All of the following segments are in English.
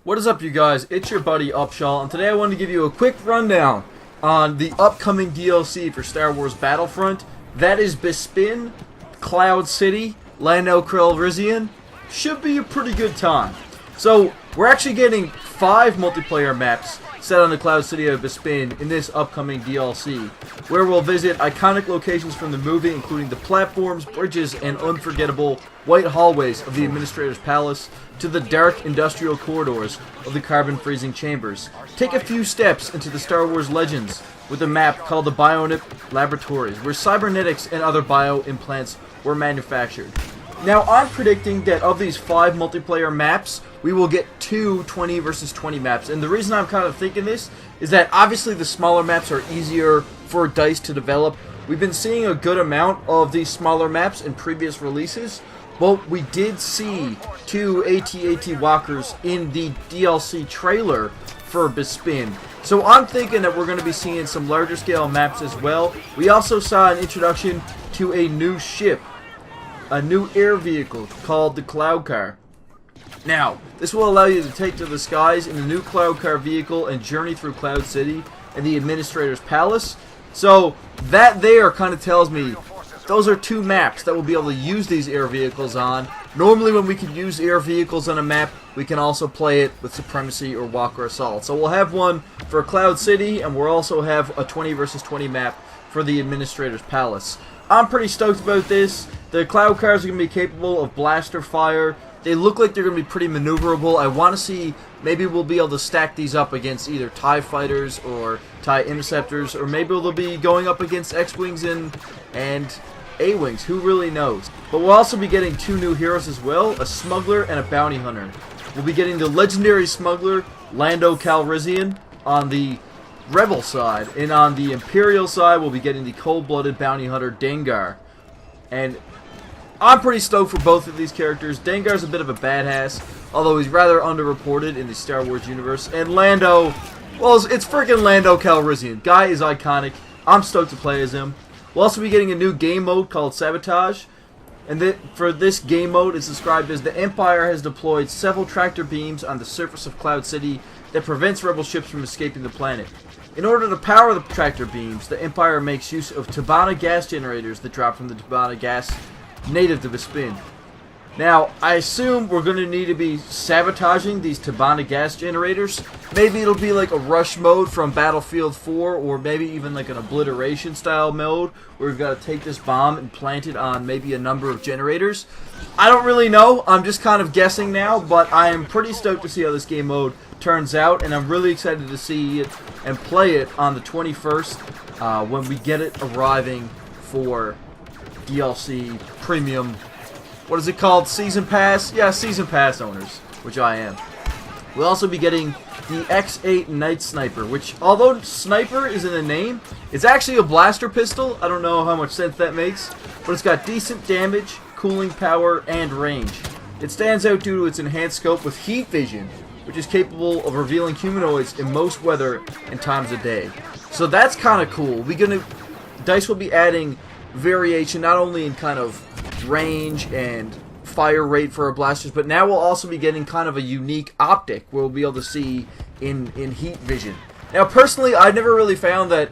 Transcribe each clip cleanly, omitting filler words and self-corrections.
What is up, you guys? It's your buddy Upshaw, and today I wanted to give you a quick rundown on the upcoming DLC for Star Wars Battlefront. That is Bespin, Cloud City, Lando Calrissian. Should be a pretty good time. So, we're actually getting 5 multiplayer maps set on the Cloud City of Bespin in this upcoming DLC, where we'll visit iconic locations from the movie, including the platforms, bridges, and unforgettable white hallways of the Administrator's Palace, to the dark industrial corridors of the carbon freezing chambers. Take a few steps into the Star Wars legends with a map called the Bionic Laboratories, where cybernetics and other bio-implants were manufactured. Now, I'm predicting that of these 5 multiplayer maps, we will get 2 20 versus 20 maps. And the reason I'm kind of thinking this is that obviously the smaller maps are easier for DICE to develop. We've been seeing a good amount of these smaller maps in previous releases, but we did see 2 AT-AT walkers in the DLC trailer for Bespin. So I'm thinking that we're going to be seeing some larger scale maps as well. We also saw an introduction to a new ship, a new air vehicle called the Cloud Car. Now, this will allow you to take to the skies in the new Cloud Car vehicle and journey through Cloud City and the Administrator's Palace. So that there kind of tells me those are 2 maps that we'll be able to use these air vehicles on. Normally when we can use air vehicles on a map, we can also play it with Supremacy or Walker Assault. So we'll have one for Cloud City, and we'll also have a 20 versus 20 map for the Administrator's Palace. I'm pretty stoked about this. The Cloud Cars are going to be capable of blaster fire. They look like they're going to be pretty maneuverable. I want to see, maybe we'll be able to stack these up against either TIE Fighters or TIE Interceptors, or maybe they'll be going up against X-Wings and A-Wings. Who really knows? But we'll also be getting 2 new heroes as well, a Smuggler and a Bounty Hunter. We'll be getting the legendary Smuggler, Lando Calrissian, on the Rebel side, and on the Imperial side, we'll be getting the cold-blooded Bounty Hunter, Dengar. And I'm pretty stoked for both of these characters. Dengar's a bit of a badass, although he's rather underreported in the Star Wars universe. And Lando, well, it's freaking Lando Calrissian. Guy is iconic. I'm stoked to play as him. We'll also be getting a new game mode called Sabotage. And for this game mode, it's described as the Empire has deployed several tractor beams on the surface of Cloud City that prevents rebel ships from escaping the planet. In order to power the tractor beams, the Empire makes use of Tabana gas generators that drop from the Tabana gas native to Bespin. Now, I assume we're going to need to be sabotaging these Tabana gas generators. Maybe it'll be like a rush mode from Battlefield 4, or maybe even like an obliteration style mode where we've got to take this bomb and plant it on maybe a number of generators. I don't really know. I'm just kind of guessing now, but I am pretty stoked to see how this game mode turns out, and I'm really excited to see it and play it on the 21st when we get it arriving for DLC Premium. What is it called? Season Pass? Yeah, Season Pass owners, which I am. We'll also be getting the X8 Night Sniper, which, although Sniper is in the name, it's actually a blaster pistol. I don't know how much sense that makes, but it's got decent damage, cooling power, and range. It stands out due to its enhanced scope with heat vision, which is capable of revealing humanoids in most weather and times of day. So that's kind of cool. DICE will be adding variation not only in kind of range and fire rate for our blasters, but now we'll also be getting kind of a unique optic where we'll be able to see in heat vision. Now, personally, I never really found that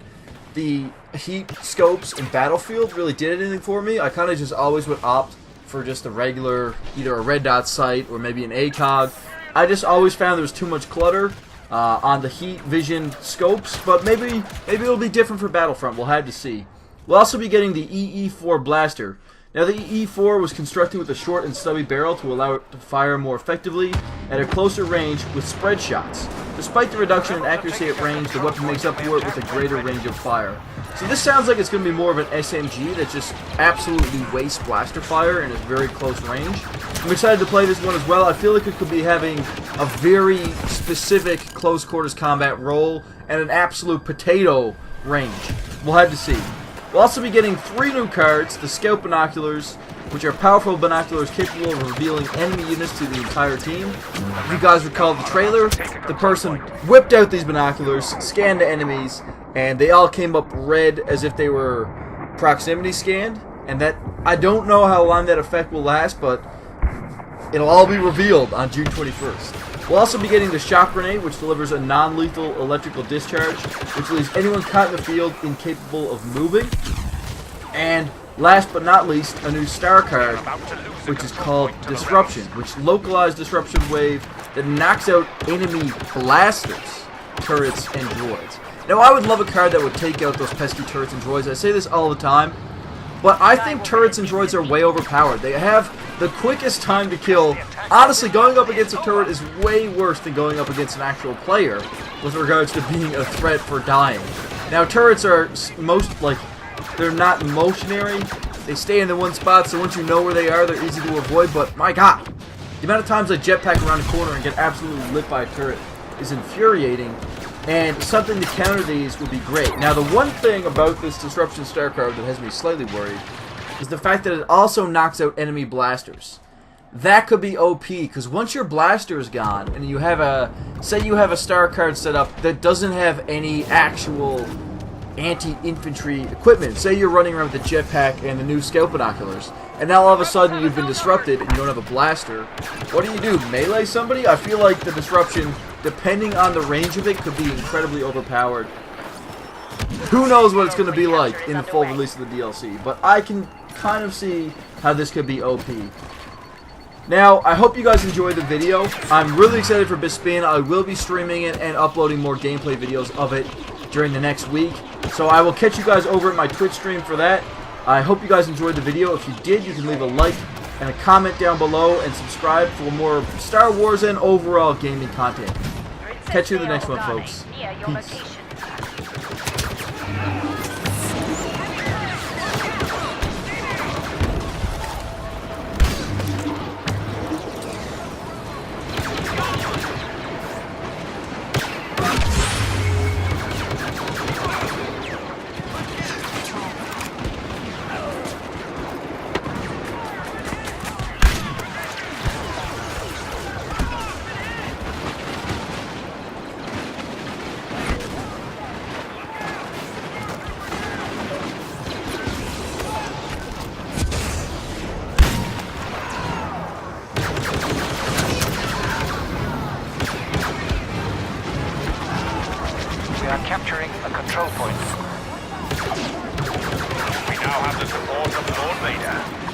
the heat scopes in Battlefield really did anything for me. I kind of just always would opt for just a regular, either a red dot sight or maybe an ACOG. I just always found there was too much clutter on the heat vision scopes, but maybe it'll be different for Battlefront. We'll have to see. We'll also be getting the EE4 blaster. Now, the EE4 was constructed with a short and stubby barrel to allow it to fire more effectively at a closer range with spread shots. Despite the reduction in accuracy at range, the weapon makes up for it with a greater range of fire. So this sounds like it's going to be more of an SMG that just absolutely wastes blaster fire in a very close range. I'm excited to play this one as well. I feel like it could be having a very specific close quarters combat role and an absolute potato range. We'll have to see. We'll also be getting 3 new cards, the Scout Binoculars, which are powerful binoculars capable of revealing enemy units to the entire team. If you guys recall the trailer, the person whipped out these binoculars, scanned the enemies, and they all came up red as if they were proximity scanned. And that, I don't know how long that effect will last, but it'll all be revealed on June 21st. We'll also be getting the shock grenade, which delivers a non-lethal electrical discharge, which leaves anyone caught in the field incapable of moving. And last but not least, a new star card, which is called Disruption, which localized disruption wave that knocks out enemy blasters, turrets, and droids. Now, I would love a card that would take out those pesky turrets and droids. I say this all the time, but I think turrets and droids are way overpowered. They have the quickest time to kill. Honestly, going up against a turret is way worse than going up against an actual player with regards to being a threat for dying. Now, turrets are they're not motionary. They stay in the one spot, so once you know where they are, they're easy to avoid, but my god, the amount of times I jetpack around a corner and get absolutely lit by a turret is infuriating, and something to counter these would be great. Now, the one thing about this Disruption Star card that has me slightly worried is the fact that it also knocks out enemy blasters. That could be OP, because once your blaster is gone, and you have say you have a star card set up that doesn't have any actual anti-infantry equipment. Say you're running around with the jetpack and the new scout binoculars, and now all of a sudden you've been disrupted and you don't have a blaster. What do? Melee somebody? I feel like the disruption, depending on the range of it, could be incredibly overpowered. Who knows what it's going to be like in the full release of the DLC, but I can kind of see how this could be OP. Now, I hope you guys enjoyed the video. I'm really excited for Bespin. I will be streaming it and uploading more gameplay videos of it during the next week. So I will catch you guys over at my Twitch stream for that. I hope you guys enjoyed the video. If you did, you can leave a like and a comment down below and subscribe for more Star Wars and overall gaming content. Catch you in the next one, folks. Peace. We are capturing a control point. We now have the support of Lord Vader.